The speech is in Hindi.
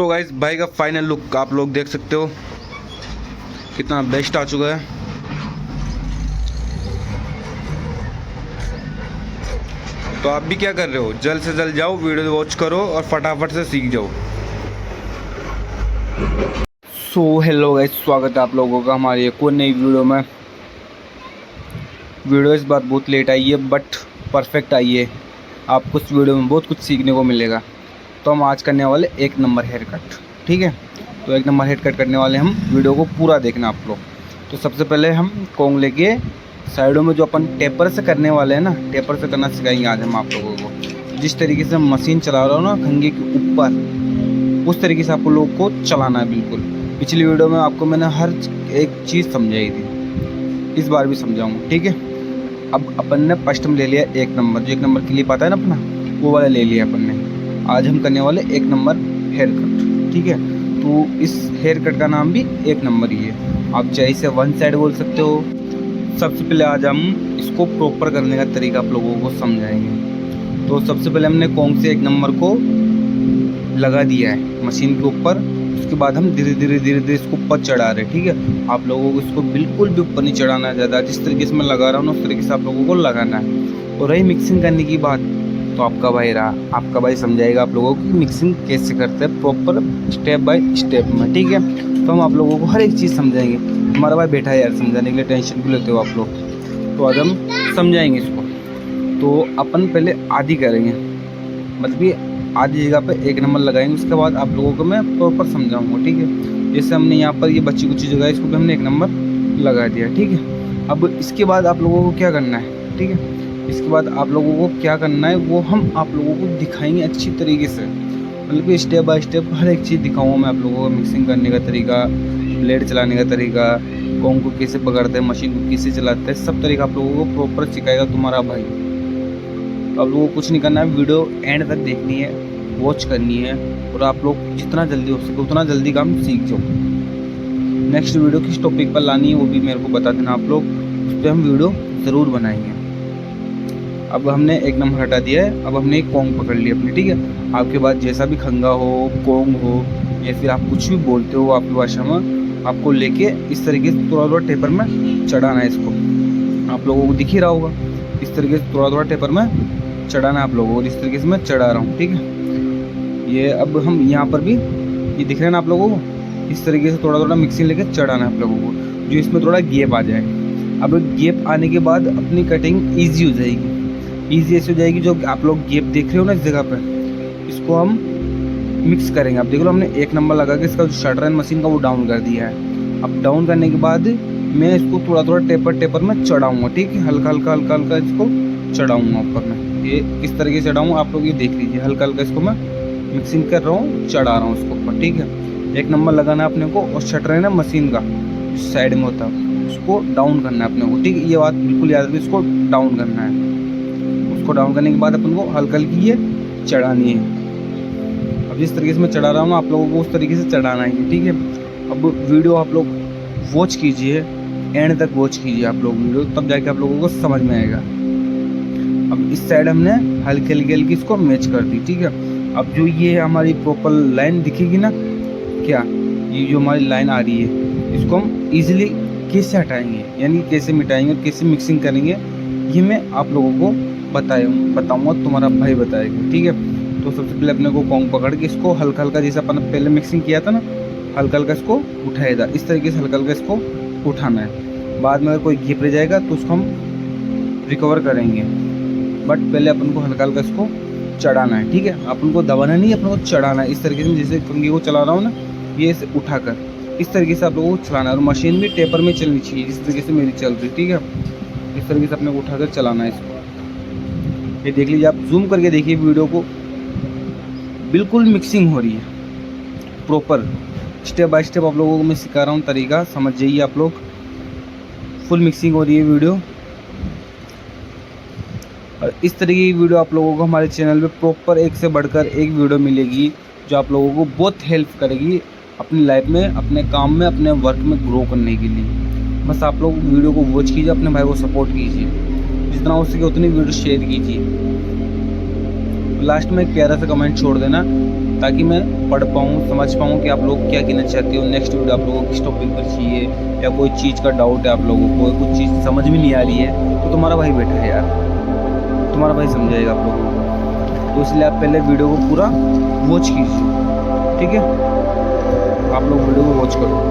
सो गाइस भाई का फाइनल लुक आप लोग देख सकते हो, कितना बेस्ट आ चुका है। तो आप भी क्या कर रहे हो, जल्द से जल्द जाओ, वीडियो वॉच करो और फटाफट से सीख जाओ। सो हेलो गाइस, स्वागत है आप लोगों का हमारी एक और नई वीडियो में। वीडियो इस बार बहुत लेट आई है बट परफेक्ट आई है। आपको इस वीडियो में बहुत कुछ सीखने को मिलेगा। तो हम आज करने वाले एक नंबर हेयर कट, ठीक है। तो एक नंबर हेयर कट करने वाले हम, वीडियो को पूरा देखना आप लोग। तो सबसे पहले हम कोंग लेके साइडों में जो अपन टेपर से करने वाले हैं ना, टेपर से करना सिखाएंगे आज हम आप लोगों को। जिस तरीके से मशीन चला रहा हूँ ना खंगे के ऊपर, उस तरीके से आप लोगों को चलाना है बिल्कुल। पिछली वीडियो में आपको मैंने हर एक चीज़ समझाई थी, इस बार भी समझाऊँगा, ठीक है। अब अपन ने फर्स्ट में ले लिया एक नंबर, जो एक नंबर क्लिप आता है ना अपना, वो वाला ले लिया अपन ने। आज हम करने वाले एक नंबर हेयर कट, ठीक है। तो इस हेयर कट का नाम भी एक नंबर ही है। आप चाहे इसे वन साइड बोल सकते हो। सबसे पहले आज हम इसको प्रॉपर करने का तरीका आप लोगों को समझाएंगे। तो सबसे पहले हमने कोंग से एक नंबर को लगा दिया है मशीन के ऊपर। उसके बाद हम धीरे धीरे इसको ऊपर चढ़ा रहे हैं, ठीक है। आप लोगों को इसको बिल्कुल भी ऊपर नहीं चढ़ाना है ज़्यादा। जिस तरीके से मैं लगा रहा हूँ ना उस तरीके से आप लोगों को लगाना है। और रही मिक्सिंग करने की बात, तो आपका भाई रहा, आपका भाई समझाएगा आप लोगों को मिक्सिंग कैसे करते हैं प्रॉपर स्टेप बाय स्टेप में, ठीक है। तो हम आप लोगों को हर एक चीज़ समझाएंगे। हमारा भाई बैठा है यार समझाने के लिए, टेंशन क्यों लेते हो आप लोग। तो आज हम समझाएंगे इसको। तो अपन पहले आधी करेंगे, मतलब कि आधी जगह पे एक नंबर लगाएंगे। उसके बाद आप लोगों को मैं प्रॉपर समझाऊंगा, ठीक है। जैसे हमने यहाँ पर ये बच्ची कुछ जगह है, इसको भी हमने एक नंबर लगा दिया, ठीक है। अब इसके बाद आप लोगों को क्या करना है, ठीक है। इसके बाद आप लोगों को क्या करना है वो हम आप लोगों को दिखाएंगे अच्छी तरीके से, मतलब कि स्टेप बाय स्टेप हर एक चीज़ दिखाऊंगा मैं आप लोगों को। मिक्सिंग करने का तरीका, ब्लेड चलाने का तरीका, कोंग को कैसे पकड़ते हैं, मशीन को कैसे चलाते हैं, सब तरीका आप लोगों को प्रॉपर सिखाएगा तुम्हारा भाई। तो आप लोगों को कुछ नहीं करना है, वीडियो एंड तक देखनी है, वॉच करनी है। और आप लोग जितना जल्दी हो सके उतना जल्दी काम सीख जाओ। नेक्स्ट वीडियो किस टॉपिक पर लानी है वो भी मेरे को बता देना आप लोग, उस पर हम वीडियो ज़रूर बनाएंगे। अब हमने एक नंबर हटा दिया है, अब हमने एक कोंग पकड़ ली अपनी, ठीक है। आपके पास जैसा भी खंगा हो, कोंग हो, या फिर आप कुछ भी बोलते हो आपकी भाषा में, आपको लेके इस तरीके से थोड़ा थोड़ा टेपर में चढ़ाना है इसको। आप लोगों को दिख ही रहा होगा, इस तरीके से थोड़ा थोड़ा टेपर में चढ़ाना है आप लोगों को। इस तरीके से मैं चढ़ा रहा हूँ, ठीक है। ये अब हम यहाँ पर भी ये दिख रहे हैं ना आप लोगों को, इस तरीके से थोड़ा थोड़ा मिक्सिंग लेके चढ़ाना है आप लोगों को, जो इसमें थोड़ा गैप आ जाए। अब गैप आने के बाद अपनी कटिंग ईजी हो जाएगी। ईजी ऐसे हो जाएगी, जो आप लोग गैप देख रहे हो ना इस जगह पे, इसको हम मिक्स करेंगे। अब देख लो हमने एक नंबर लगा के इसका जो शटर है मशीन का वो डाउन कर दिया है। अब डाउन करने के बाद मैं इसको थोड़ा थोड़ा टेपर में चढ़ाऊँगा, ठीक है। हल्का हल्का इसको चढ़ाऊँगा ऊपर में। ये किस तरीके से चढ़ाऊँगा आप लोग ये देख लीजिए। हल्का हल्का इसको मैं मिक्सिंग कर रहा हूँ, चढ़ा रहा हूँ इसको ऊपर, ठीक है। एक नंबर लगाना है अपने को, और शटर है ना मशीन का साइड में होता है, उसको डाउन करना है अपने को, ठीक है। ये बात बिल्कुल याद रखिए, इसको डाउन करना है। उसको डाउन करने के बाद अपन को हल्का हल्की ये चढ़ानी है। अब जिस तरीके से मैं चढ़ा रहा हूँ ना आप लोगों को उस तरीके से चढ़ाना है, ठीक है। अब वीडियो आप लोग वॉच कीजिए, एंड तक वॉच कीजिए आप लोग वीडियो, तब जाके आप लोगों को समझ में आएगा। अब इस साइड हमने हल्की हल्की इसको मैच कर दी, ठीक है। अब जो ये हमारी प्रॉपर लाइन दिखेगी ना, क्या ये जो हमारी लाइन आ रही है, इसको हम इजीली कैसे हटाएंगे, यानी कैसे मिटाएंगे और कैसे मिक्सिंग करेंगे, ये मैं आप लोगों को बताऊंगा, तुम्हारा भाई बताएगा, ठीक है। तो सबसे पहले अपने को कोंग पकड़ के इसको हल्का हल्का, जैसे अपन पहले मिक्सिंग किया था ना, हल्का हल्का इसको उठाएगा। इस तरीके से हल्का हल्का इसको उठाना है। बाद में अगर कोई गैप रह जाएगा तो उसको हम रिकवर करेंगे, बट पहले अपन को हल्का हल्का इसको चढ़ाना है, ठीक है। अपन को दबाना नहीं, अपन को चढ़ाना है। इस तरीके से जैसे कंघी को चला रहा हूँ ना, ये उठाकर इस तरीके से आप लोगों को चलाना है। और मशीन भी टेपर में चलनी चाहिए, जिस तरीके से मेरी चल रही, ठीक है। इस तरीके से अपने को उठाकर चलाना है इसको। ये देख लीजिए, आप जूम करके देखिए वीडियो को, बिल्कुल मिक्सिंग हो रही है प्रॉपर। स्टेप बाय स्टेप आप लोगों को मैं सिखा रहा हूँ तरीका, समझ जाइए आप लोग। फुल मिक्सिंग हो रही है वीडियो। और इस तरीके की वीडियो आप लोगों को हमारे चैनल पे प्रॉपर एक से बढ़कर एक वीडियो मिलेगी, जो आप लोगों को बहुत हेल्प करेगी अपनी लाइफ में, अपने काम में, अपने वर्क में ग्रो करने के लिए। बस आप लोग वीडियो को वॉच कीजिए, अपने भाई को सपोर्ट कीजिए, जितना हो सके उतनी वीडियो शेयर कीजिए। लास्ट में एक प्यारा सा कमेंट छोड़ देना ताकि मैं पढ़ पाऊँ, समझ पाऊँ कि आप लोग क्या कहना चाहते हो। नेक्स्ट वीडियो आप लोगों को किस टॉपिक पर चाहिए, या कोई चीज़ का डाउट है आप लोगों को, कुछ चीज़ समझ में नहीं आ रही है, तो तुम्हारा भाई बैठा है यार, तुम्हारा भाई समझाएगा आप लोगों को। तो इसलिए आप पहले वीडियो को पूरा वॉच कीजिए, ठीक है। आप लोग वीडियो को वॉच करो।